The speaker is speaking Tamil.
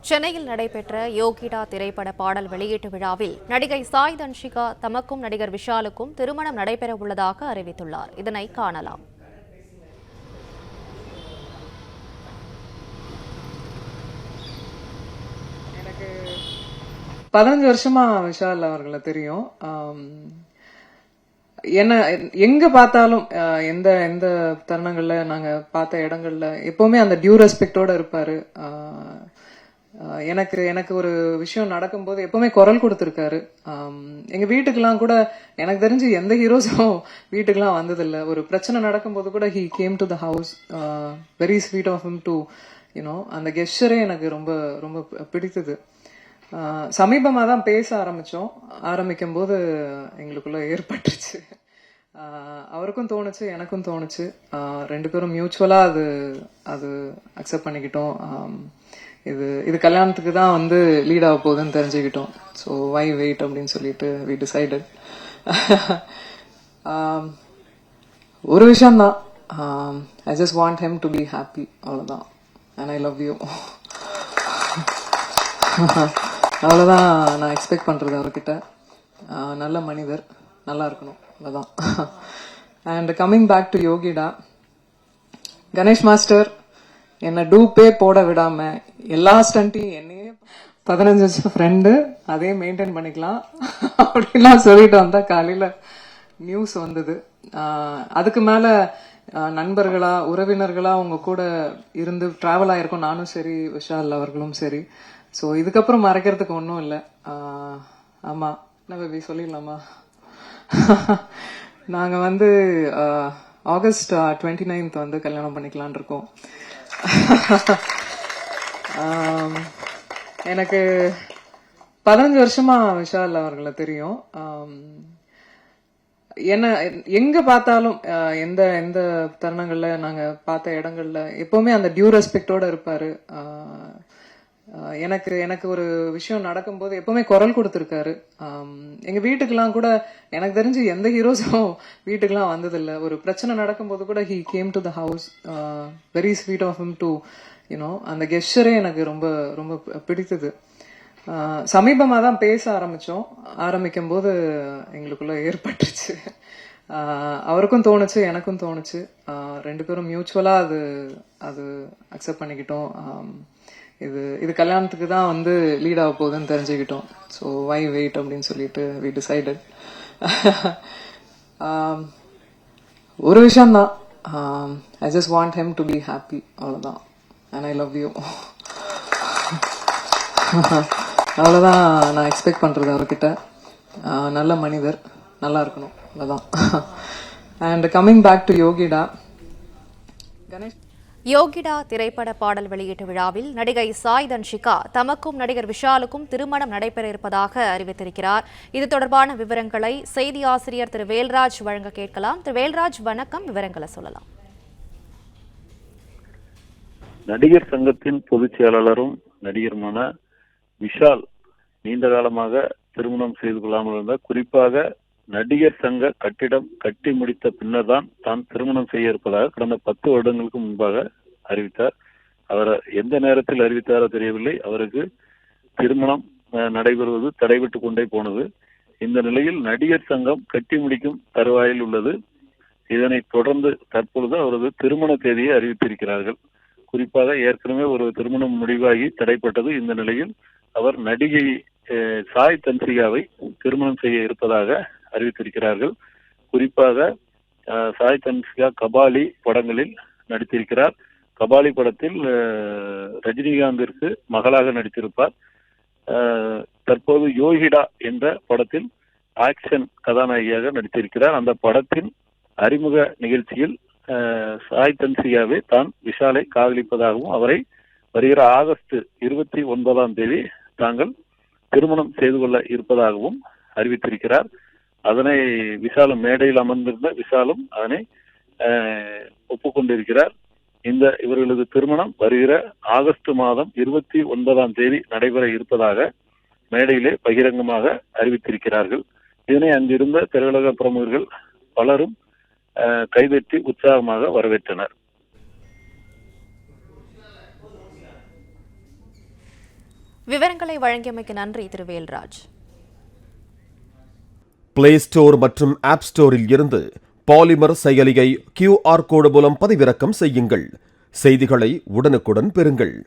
சென்னையில் நடைபெற்ற யோகிடா திரைப்பட பாடல் வெளியீட்டு விழாவில் நடிகை சாய் தன்ஷிகா தமக்கும் நடிகர் விஷாலுக்கும் திருமணம் நடைபெற உள்ளதாக அறிவித்துள்ளார். இதனை காணலாம். எனக்கு 15 வருஷமா விஷால் அவர்களை தெரியும். என்ன எங்க பார்த்தாலும் எந்த எந்த தருணங்கள்ல நாங்க பார்த்த இடங்கள்ல எப்பவுமே அந்த டியூ ரெஸ்பெக்டோட இருப்பாரு. எனக்கு எனக்கு ஒரு விஷயம் நடக்கும்போது எப்பவுமே குரல் கொடுத்திருக்காரு. எங்க வீட்டுக்கெல்லாம் கூட எனக்கு தெரிஞ்சு எந்த ஹீரோஸும் வீட்டுக்கெல்லாம் வந்ததில்லை. ஒரு பிரச்சனை நடக்கும்போது கூட he came to the house. Very sweet of him to you know. அந்த கெஸ்டரே எனக்கு ரொம்ப ரொம்ப பிடித்தது. சமீபமா தான் பேச ஆரம்பிக்கும் போது எங்களுக்குள்ள ஏற்பட்டுருச்சு. அவருக்கும் தோணுச்சு, எனக்கும் தோணுச்சு. ரெண்டு பேரும் மியூச்சுவலா அது அக்செப்ட் பண்ணிக்கிட்டோம். இது கல்யாணத்துக்கு தான் வந்து லீட் ஆக போகுதுன்னு தெரிஞ்சுக்கிட்டோம். ஸோ வை வெயிட் அப்படின்னு சொல்லிட்டு வி டிசைடட். ஒரு விஷயம்தான், I just want him to be happy, அவ்வளோதான். And I love you. அவ்வளோதான் நான் எக்ஸ்பெக்ட் பண்றது அவர்கிட்ட. நல்ல மனிதர், நல்லா இருக்கணும், அவ்வளோதான். அண்ட் கம்மிங் பேக் டு யோகிடா, கணேஷ் மாஸ்டர் என்ன டூப்பே போட விடாம எல்லா ஸ்டண்ட்டையும் என்னையே 15 வருஷம் ஃப்ரெண்டு, அதே மெயின்டைன் பண்ணிக்கலாம் அப்படின்லாம் சொல்லிட்டு வந்தா காலையில நியூஸ் வந்தது. அதுக்கு மேல நண்பர்களா உறவினர்களா உங்க கூட இருந்து டிராவல் ஆயிருக்கும் நானும் சரி, விஷால் அவர்களும் சரி. ஸோ இதுக்கப்புறம் மறைக்கிறதுக்கு ஒன்றும் இல்லை. ஆமா, என்ன பேபி சொல்லிடலாமா? நாங்க வந்து ஆகஸ்ட் 29 வந்து கல்யாணம் பண்ணிக்கலான் இருக்கோம். எனக்கு 15 வருஷமா விஷால் அவர்களை தெரியும். என்ன எங்க பார்த்தாலும் எந்த எந்த தருணங்கள்ல நாங்க பார்த்த இடங்கள்ல எப்பவுமே அந்த டியூ ரெஸ்பெக்டோட இருப்பாரு. எனக்கு எனக்கு ஒரு விஷயம் நடக்கும்போது எப்பவுமே குரல் கொடுத்திருக்காரு. எங்க வீட்டுக்கெல்லாம் கூட எனக்கு தெரிஞ்சு எந்த ஹீரோஸும் வீட்டுக்கெல்லாம் வந்ததில்லை. ஒரு பிரச்சனை நடக்கும்போது கூட he came to the house. Very sweet of him to you know. அந்த கெஸ்டரே எனக்கு ரொம்ப ரொம்ப பிடித்தது. சமீபமா தான் பேச ஆரம்பிக்கும் போது எங்களுக்குள்ள ஏற்பட்டுருச்சு. அவருக்கும் தோணுச்சு, எனக்கும் தோணுச்சு. ரெண்டு பேரும் மியூச்சுவலா அது அக்செப்ட் பண்ணிக்கிட்டோம். இது கல்யாணத்துக்கு தான் வந்து லீட் ஆக போகுதுன்னு தெரிஞ்சுக்கிட்டோம். ஸோ வை வெயிட் அப்படின்னு சொல்லிட்டு வி டிசைடட். ஒரு விஷயம்தான், I just want him to be happy, அவ்வளோதான். And I love you. அவ்வளோதான் நான் எக்ஸ்பெக்ட் பண்றது அவர்கிட்ட. நல்ல மனிதர், நல்லா இருக்கணும், அவ்வளோதான். அண்ட் கம்மிங் பேக் டு யோகிடா, கணேஷ். யோகிடா திரைப்பட பாடல் வெளியீட்டு விழாவில் நடிகை சாய் தன்ஷிகா தமக்கும் நடிகர் விஷாலுக்கும் திருமணம் நடைபெற இருப்பதாக அறிவித்திருக்கிறார். இது தொடர்பான விவரங்களை செய்தி ஆசிரியர் திரு வேல்ராஜ் வழங்க கேட்கலாம். திரு வேல்ராஜ், வணக்கம். விவரங்களை சொல்லலாம். நடிகர் சங்கத்தின் பொதுச் செயலாளரும் நடிகருமான விஷால் நீண்ட காலமாக திருமணம் செய்து கொள்ளாமல் இருந்தார். குறிப்பாக நடிகர் சங்க கட்டிடம் கட்டி முடித்த பின்னர் தான் திருமணம் செய்ய இருப்பதாக கடந்த 10 வருடங்களுக்கு முன்பாக அறிவித்தார். அவர் எந்த நேரத்தில் அறிவித்தாரோ தெரியவில்லை. அவருக்கு திருமணம் நடைபெறுவது தடைபட்டு கொண்டே போனது. இந்த நிலையில் நடிகர் சங்கம் கட்டி முடிக்கும் தருவாயில் உள்ளது. இதனை தொடர்ந்து தற்பொழுது அவரது திருமண தேதியை அறிவித்திருக்கிறார்கள். குறிப்பாக ஏற்கனவே ஒரு திருமணம் முடிவாகி தடைப்பட்டது. இந்த நிலையில் அவர் நடிகை சாய் தன்ஷிகாவை திருமணம் செய்ய இருப்பதாக அறிவித்திருக்கிறார்கள். குறிப்பாக சாய் தன்ஷிகா கபாலி படங்களில் நடித்திருக்கிறார். கபாலி படத்தில் ரஜினிகாந்திற்கு மகளாக நடித்திருப்பார். தற்போது யோகிடா என்ற படத்தில் ஆக்ஷன் கதாநாயகியாக நடித்திருக்கிறார். அந்த படத்தின் அறிமுக நிகழ்ச்சியில் சாய் தன்ஷிகாவை தான் விஷாலை காதலிப்பதாகவும் அவரை வருகிற ஆகஸ்ட் 29 தாங்கள் திருமணம் செய்து கொள்ள இருப்பதாகவும் அறிவித்திருக்கிறார். அதனை விஷாலும் மேடையில் அமர்ந்திருந்த விஷாலும் அதனை ஒப்புக்கொண்டிருக்கிறார். இவர்களது திருமணம் வருகிற ஆகஸ்ட் மாதம் 29 நடைபெற இருப்பதாக மேடையிலே பகிரங்கமாக அறிவித்திருக்கிறார்கள். இதனை அங்கிருந்த திரையுலக பிரமுகர்கள் பலரும் கைதட்டி உற்சாகமாக வரவேற்றனர். விவரங்களை வழங்கியமைக்கு நன்றி திரு வேல்ராஜ். பிளே ஸ்டோர் மற்றும் ஆப் ஸ்டோரில் இருந்து பாலிமர் செயலியை QR கோடு மூலம் பதிவிறக்கம் செய்யுங்கள். செய்திகளை உடனுக்குடன் பெறுங்கள்.